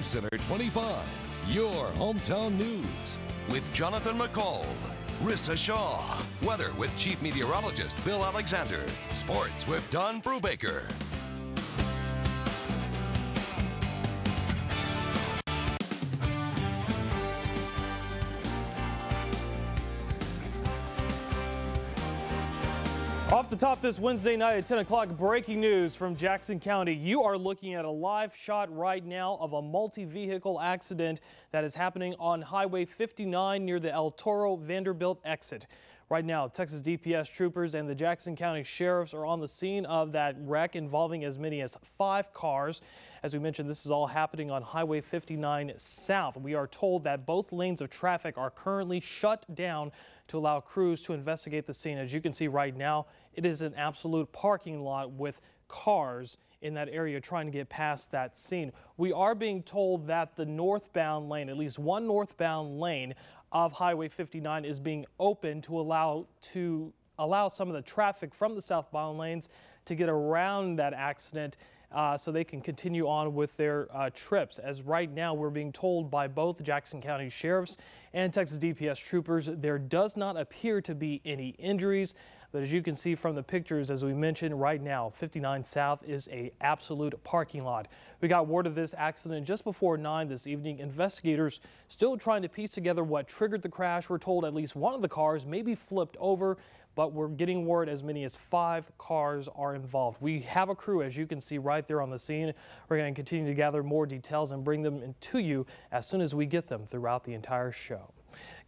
News Center 25, your hometown news with Jonathan McCall, Rissa Shaw, weather with Chief Meteorologist Bill Alexander, sports with Don Brubaker. Off the top this Wednesday night at 10 o'clock, breaking news from Jackson County. You are looking at a live shot right now of a multi-vehicle accident that is happening on Highway 59 near the El Toro Vanderbilt exit. Right now, Texas DPS troopers and the Jackson County sheriffs are on the scene of that wreck involving as many as 5 cars. As we mentioned, this is all happening on Highway 59 South. We are told that both lanes of traffic are currently shut down to allow crews to investigate the scene. As you can see right now, it is an absolute parking lot with cars in that area trying to get past that scene. We are being told that the northbound lane, at least one northbound lane of Highway 59 is being open to allow some of the traffic from the southbound lanes to get around that accident so they can continue on with their trips. As right now we're being told by both Jackson County sheriffs and Texas DPS troopers there does not appear to be any injuries. But as you can see from the pictures, as we mentioned, right now, 59 South is an absolute parking lot. We got word of this accident just before 9 this evening. Investigators still trying to piece together what triggered the crash. We're told at least one of the cars may be flipped over, but we're getting word as many as 5 cars are involved. We have a crew, as you can see right there on the scene. We're going to continue to gather more details and bring them to you as soon as we get them throughout the entire show.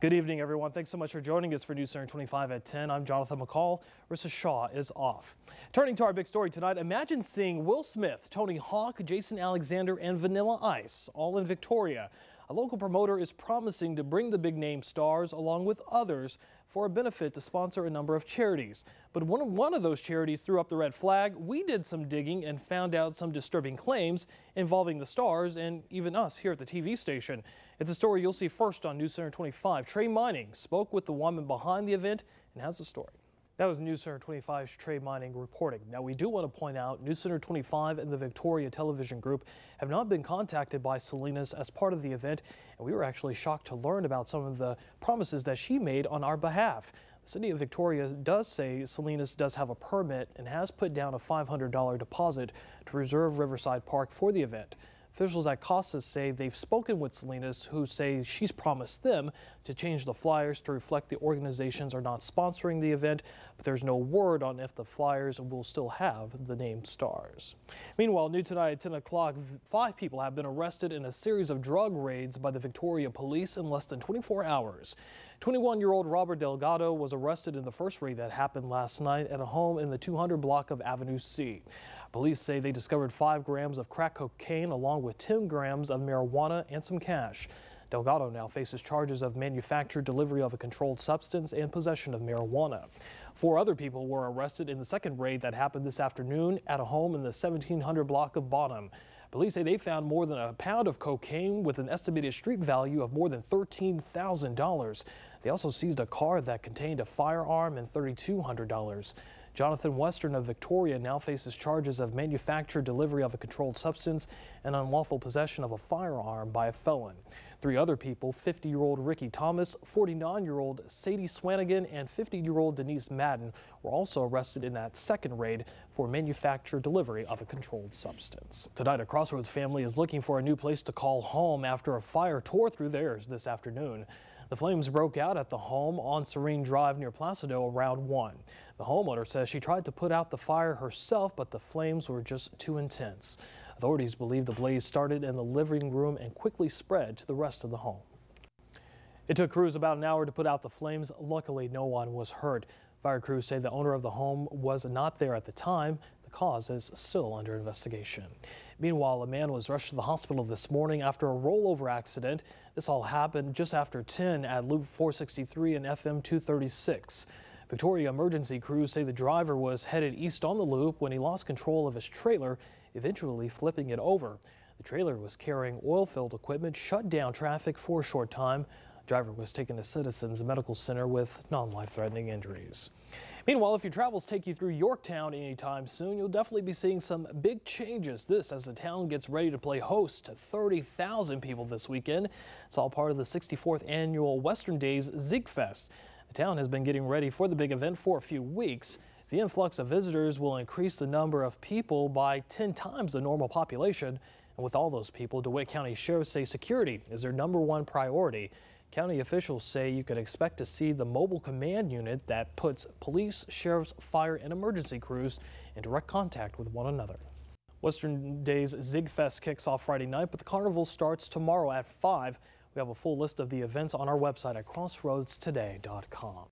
Good evening, everyone. Thanks so much for joining us for News Center 25 at 10. I'm Jonathan McCall. Rissa Shaw is off. Turning to our big story tonight, imagine seeing Will Smith, Tony Hawk, Jason Alexander, and Vanilla Ice all in Victoria. A local promoter is promising to bring the big-name stars along with others for a benefit to sponsor a number of charities. But when one of those charities threw up the red flag, we did some digging and found out some disturbing claims involving the stars and even us here at the TV station. It's a story you'll see first on News Center 25. Trey Mining spoke with the woman behind the event and has the story. That was News Center 25's Trey Mining reporting. Now, we do want to point out News Center 25 and the Victoria Television Group have not been contacted by Salinas as part of the event, and we were actually shocked to learn about some of the promises that she made on our behalf. The city of Victoria does say Salinas does have a permit and has put down a $500 deposit to reserve Riverside Park for the event. Officials at CASA say they've spoken with Salinas, who say she's promised them to change the flyers to reflect the organizations are not sponsoring the event, but there's no word on if the flyers will still have the named stars. Meanwhile, new tonight at 10 o'clock, 5 people have been arrested in a series of drug raids by the Victoria police in less than 24 hours. 21-year-old Robert Delgado was arrested in the first raid that happened last night at a home in the 200 block of Avenue C. Police say they discovered 5 grams of crack cocaine along with 10 grams of marijuana and some cash. Delgado now faces charges of manufacture, delivery of a controlled substance, and possession of marijuana. 4 other people were arrested in the second raid that happened this afternoon at a home in the 1700 block of Bonham. Police say they found more than a pound of cocaine with an estimated street value of more than $13,000. They also seized a car that contained a firearm and $3,200. Jonathan Western of Victoria now faces charges of manufacture, delivery of a controlled substance, and unlawful possession of a firearm by a felon. 3 other people, 50-year-old Ricky Thomas, 49-year-old Sadie Swanigan, and 50-year-old Denise Madden, were also arrested in that second raid for manufacture, delivery of a controlled substance. Tonight, a Crossroads family is looking for a new place to call home after a fire tore through theirs this afternoon. The flames broke out at the home on Serene Drive near Placido around 1. The homeowner says she tried to put out the fire herself, but the flames were just too intense. Authorities believe the blaze started in the living room and quickly spread to the rest of the home. It took crews about an hour to put out the flames. Luckily, no one was hurt. Fire crews say the owner of the home was not there at the time. The cause is still under investigation. Meanwhile, a man was rushed to the hospital this morning after a rollover accident. This all happened just after 10 at Loop 463 and FM 236. Victoria emergency crews say the driver was headed east on the loop when he lost control of his trailer, eventually flipping it over. The trailer was carrying oil-filled equipment, shut down traffic for a short time. The driver was taken to Citizens Medical Center with non-life-threatening injuries. Meanwhile, if your travels take you through Yorktown anytime soon, you'll definitely be seeing some big changes. This as the town gets ready to play host to 30,000 people this weekend. It's all part of the 64th annual Western Days Ziegfest. The town has been getting ready for the big event for a few weeks. The influx of visitors will increase the number of people by 10 times the normal population. And with all those people, DeWitt County sheriffs say security is their #1 priority. County officials say you could expect to see the mobile command unit that puts police, sheriffs, fire, and emergency crews in direct contact with one another. Western Days Ziegfest kicks off Friday night, but the carnival starts tomorrow at 5. We have a full list of the events on our website at crossroadstoday.com.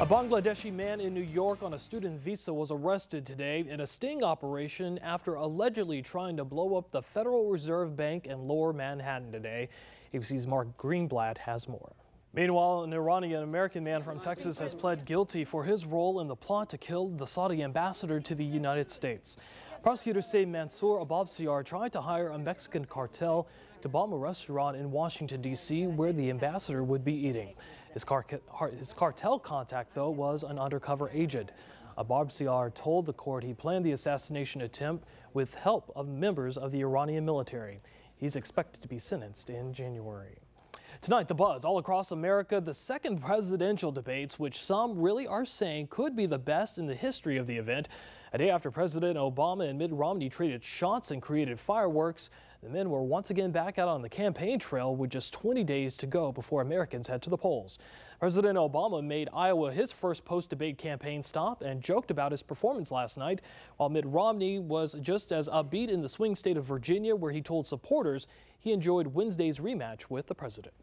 A Bangladeshi man in New York on a student visa was arrested today in a sting operation after allegedly trying to blow up the Federal Reserve Bank in Lower Manhattan today. ABC's Mark Greenblatt has more. Meanwhile, an Iranian-American man from Texas has pled guilty for his role in the plot to kill the Saudi ambassador to the United States. Prosecutors say Mansour Ababsiar tried to hire a Mexican cartel to bomb a restaurant in Washington, D.C. where the ambassador would be eating. His cartel contact, though, was an undercover agent. Ababsiar told the court he planned the assassination attempt with help of members of the Iranian military. He's expected to be sentenced in January. Tonight, the buzz all across America, the second presidential debates, which some really are saying could be the best in the history of the event. A day after President Obama and Mitt Romney traded shots and created fireworks, the men were once again back out on the campaign trail with just 20 days to go before Americans head to the polls. President Obama made Iowa his first post-debate campaign stop and joked about his performance last night, while Mitt Romney was just as upbeat in the swing state of Virginia, where he told supporters he enjoyed Wednesday's rematch with the president.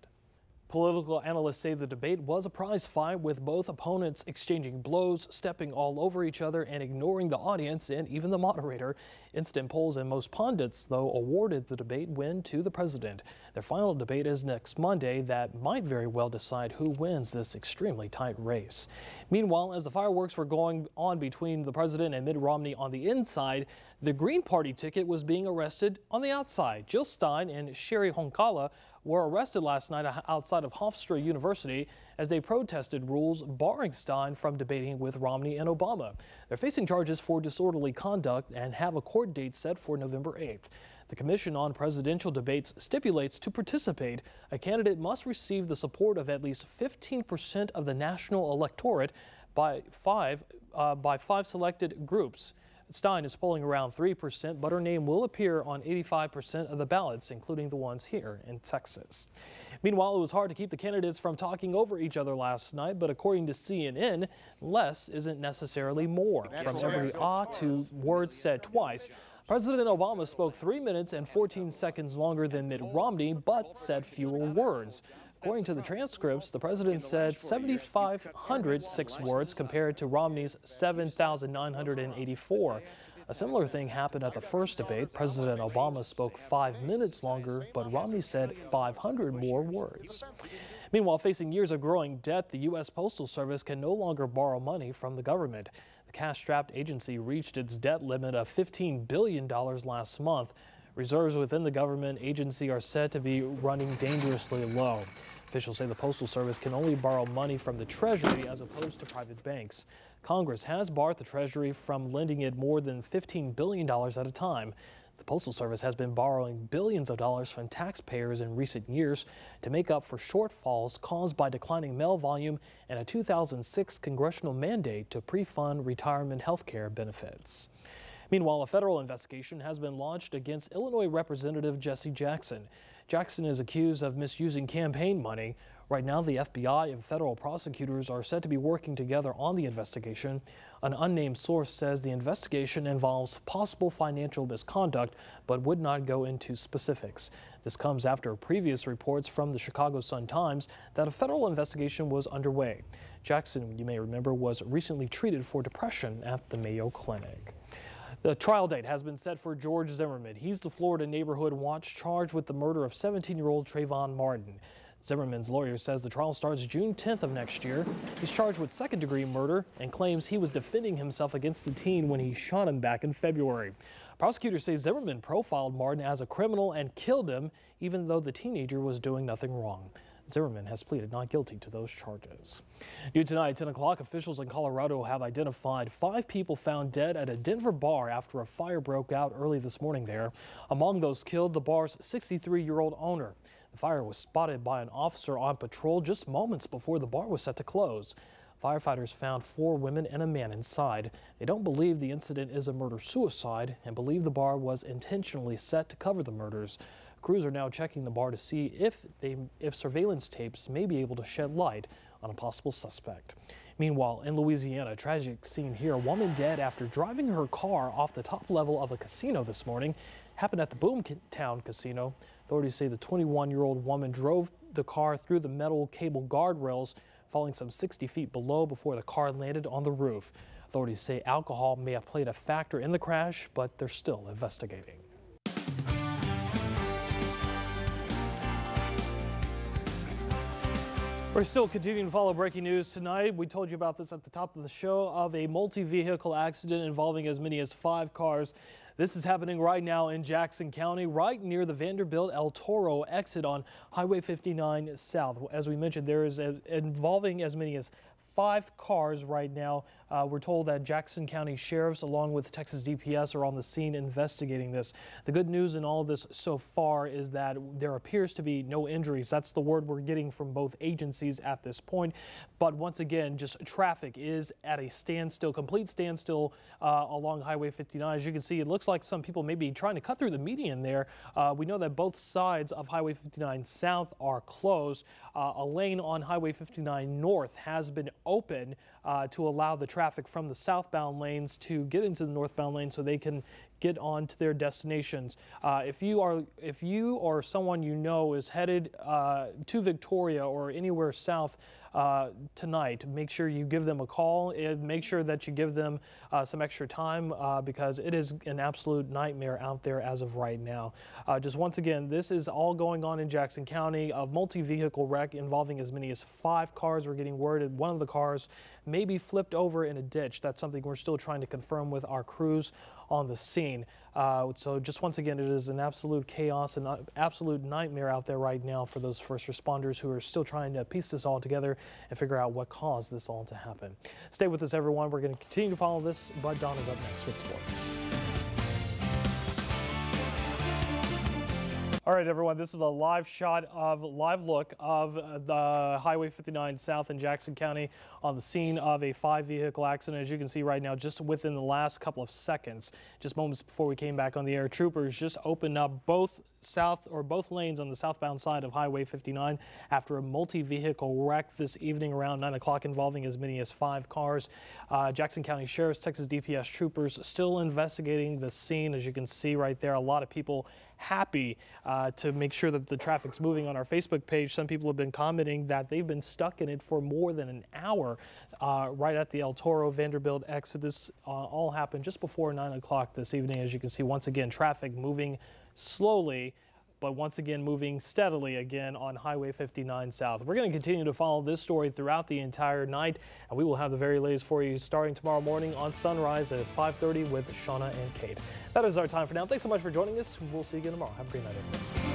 Political analysts say the debate was a prize fight, with both opponents exchanging blows, stepping all over each other, and ignoring the audience and even the moderator. Instant polls and most pundits, though, awarded the debate win to the president. Their final debate is next Monday. That might very well decide who wins this extremely tight race. Meanwhile, as the fireworks were going on between the president and Mitt Romney on the inside, the Green Party ticket was being arrested on the outside. Jill Stein and Sherry Honkala were arrested last night outside of Hofstra University as they protested rules barring Stein from debating with Romney and Obama. They're facing charges for disorderly conduct and have a court date set for November 8th. The Commission on Presidential Debates stipulates to participate, a candidate must receive the support of at least 15% of the national electorate by five selected groups. Stein is polling around 3%, but her name will appear on 85% of the ballots, including the ones here in Texas. Meanwhile, it was hard to keep the candidates from talking over each other last night, but according to CNN, less isn't necessarily more. From every to words said twice. President Obama spoke 3 minutes and 14 seconds longer than Mitt Romney, but said fewer words. According to the transcripts, the president said 7,506 words compared to Romney's 7,984. A similar thing happened at the first debate. President Obama spoke 5 minutes longer, but Romney said 500 more words. Meanwhile, facing years of growing debt, the U.S. Postal Service can no longer borrow money from the government. The cash-strapped agency reached its debt limit of $15 billion last month. Reserves within the government agency are said to be running dangerously low. Officials say the Postal Service can only borrow money from the Treasury as opposed to private banks. Congress has barred the Treasury from lending it more than $15 billion at a time. The Postal Service has been borrowing billions of dollars from taxpayers in recent years to make up for shortfalls caused by declining mail volume and a 2006 congressional mandate to pre-fund retirement health care benefits. Meanwhile, a federal investigation has been launched against Illinois Representative Jesse Jackson. Jackson is accused of misusing campaign money. Right now, the FBI and federal prosecutors are said to be working together on the investigation. An unnamed source says the investigation involves possible financial misconduct, but would not go into specifics. This comes after previous reports from the Chicago Sun-Times that a federal investigation was underway. Jackson, you may remember, was recently treated for depression at the Mayo Clinic. The trial date has been set for George Zimmerman. He's the Florida Neighborhood Watch charged with the murder of 17-year-old Trayvon Martin. Zimmerman's lawyer says the trial starts June 10th of next year. He's charged with second-degree murder and claims he was defending himself against the teen when he shot him back in February. Prosecutors say Zimmerman profiled Martin as a criminal and killed him, even though the teenager was doing nothing wrong. Zimmerman has pleaded not guilty to those charges. New tonight at 10 o'clock, officials in Colorado have identified 5 people found dead at a Denver bar after a fire broke out early this morning there. Among those killed, the bar's 63-year-old owner. The fire was spotted by an officer on patrol just moments before the bar was set to close. Firefighters found 4 women and a man inside. They don't believe the incident is a murder-suicide and believe the bar was intentionally set to cover the murders. Crews are now checking the bar to see if surveillance tapes may be able to shed light on a possible suspect. Meanwhile, in Louisiana, a tragic scene here. A woman dead after driving her car off the top level of a casino this morning. Happened at the Boomtown Casino. Authorities say the 21-year-old woman drove the car through the metal cable guardrails, falling some 60 feet below before the car landed on the roof. Authorities say alcohol may have played a factor in the crash, but they're still investigating. We're still continuing to follow breaking news tonight. We told you about this at the top of the show of a multi-vehicle accident involving as many as 5 cars. This is happening right now in Jackson County, right near the Vanderbilt El Toro exit on Highway 59 South. As we mentioned, there is involving as many as 5 cars right now. We're told that Jackson County sheriffs along with Texas DPS are on the scene investigating this. The good news in all of this so far is that there appears to be no injuries. That's the word we're getting from both agencies at this point. But once again, just traffic is at a standstill, complete standstill along Highway 59. As you can see, it looks like some people may be trying to cut through the median there. We know that both sides of Highway 59 South are closed. A lane on Highway 59 North has been open to allow the traffic from the southbound lanes to get into the northbound lane so they can get on to their destinations. If you or someone you know is headed to Victoria or anywhere south tonight, make sure you give them a call and make sure that you give them some extra time because it is an absolute nightmare out there as of right now. Just once again, this is all going on in Jackson County. A multi-vehicle wreck involving as many as 5 cars. We're getting word that one of the cars may be flipped over in a ditch. That's something we're still trying to confirm with our crews on the scene. So just once again, it is an absolute chaos and absolute nightmare out there right now for those first responders who are still trying to piece this all together and figure out what caused this all to happen. Stay with us, everyone. We're going to continue to follow this. Bud Don is up next with sports. All right, everyone, this is a live look of the Highway 59 South in Jackson County on the scene of a 5-vehicle accident. As you can see right now, just within the last couple of seconds, just moments before we came back on the air, troopers just opened up both lanes on the southbound side of Highway 59 after a multi-vehicle wreck this evening around 9 o'clock involving as many as 5 cars. Jackson County Sheriff's, Texas DPS troopers still investigating the scene. As you can see right there, a lot of people happy to make sure that the traffic's moving on our Facebook page. Some people have been commenting that they've been stuck in it for more than an hour right at the El Toro Vanderbilt exit. This all happened just before 9 o'clock this evening. As you can see, once again, traffic moving slowly, but once again moving steadily again on Highway 59 South. We're going to continue to follow this story throughout the entire night, and we will have the very latest for you starting tomorrow morning on Sunrise at 5:30 with Shauna and Kate. That is our time for now. Thanks so much for joining us. We'll see you again tomorrow. Have a great night, everyone.